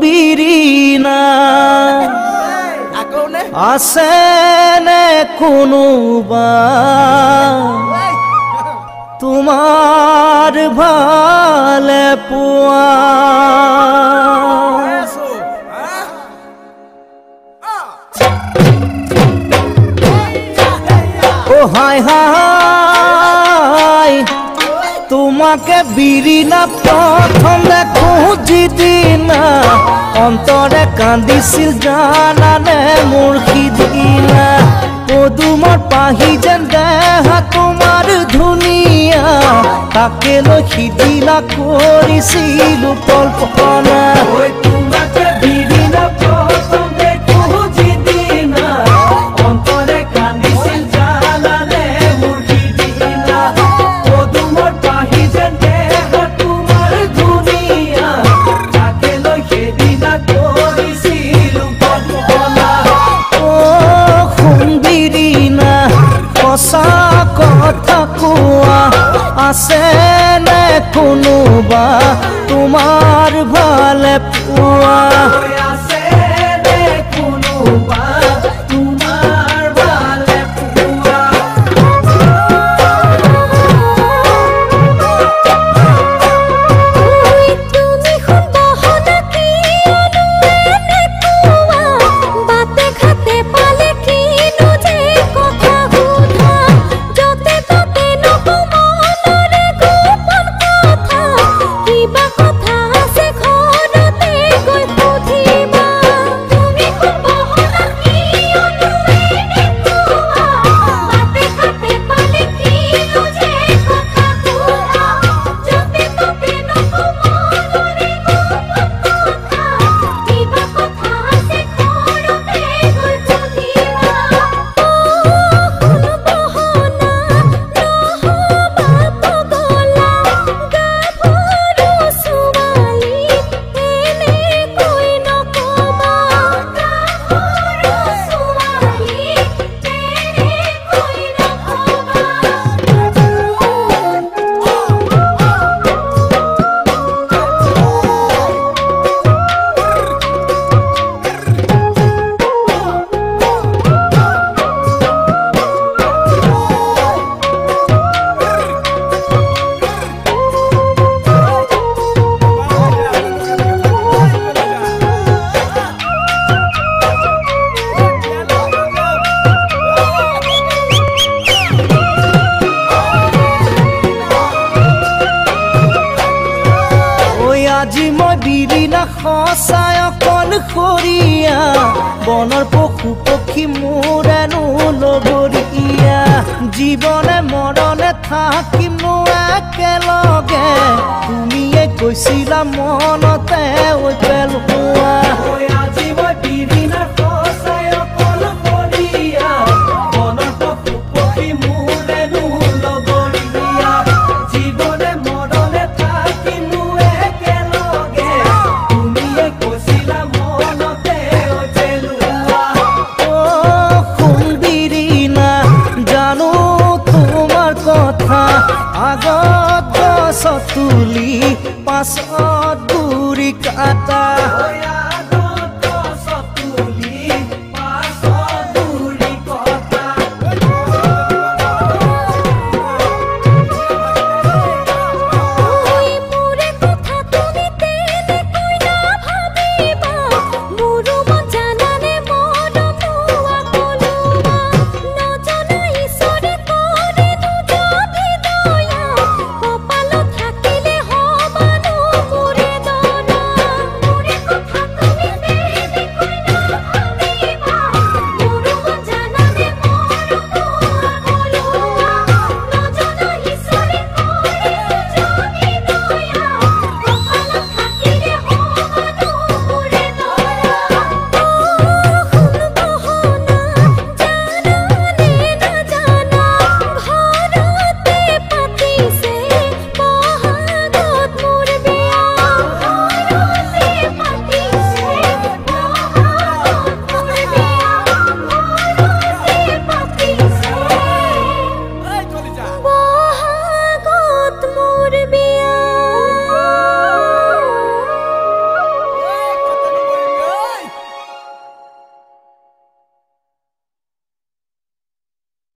বিৰিনা আছে নে কোনোবা তোমাৰ ভালে পোৱা ও হাই হাই তোমাকে বিৰিনা প্ৰথম দেখো যিদিনা অন্তৰে কান্দিছিল জানানে মোৰ সিদিনা পদুমৰ পাহি যেন দেহা তোমাৰ ধুনীয়া তাকে লৈ সিদিনা কৰিছিলো কল্পনা তোমাকে বিৰিনা প্ৰথম দেখো যিদিনা অন্তৰে কান্দিছিল জানানে মোৰ সিদিনা পদুমৰ পাহি যেন দেহা তোমাৰ ধুনীয়া তাকে লৈ সিদিনা কৰিছিলো কল্পনা ও সুন্দিৰিনা সঁচা কথা কোৱা আছে নে কোনোবা তোমাৰ ভালে পোৱা আছে নে কোনোবা তোমাৰ ভালে পোৱা তুমি খুন্দহনা কি অনুনে কোৱা বাতে খাতে পালে কিনো যে কথা হুধা যতে ততে নকমনৰে গোপন কথা কিবা কথা আছে ঘৰতে গৈ সুধিবা তুমি খুন্দহনা কি অনুনে কোৱা বাতে খাতে পালে কিনো যে কথা হুধা যতে ততে নকমনৰে গোপন কথা কিবা কথা আছে ঘৰতে গৈ সুধিবা আজি মই বিৰিনা সঁচাই অকলশৰীয়া বনৰ পশু পক্ষী মোৰেনো লগৰীয়া জীৱনে মৰণে থাকিমনো একেলগে তুমিয়ে কৈছিলা মনতে ঐ পেলোৱা আজি মই বিৰিনা সঁচাই অকলশৰীয়া বনৰ পশু পক্ষী মোৰেনো লগৰীয়া জীৱনে মৰণে থাকিমনো আগত গছ তুলি পাছত গুৰি কাটা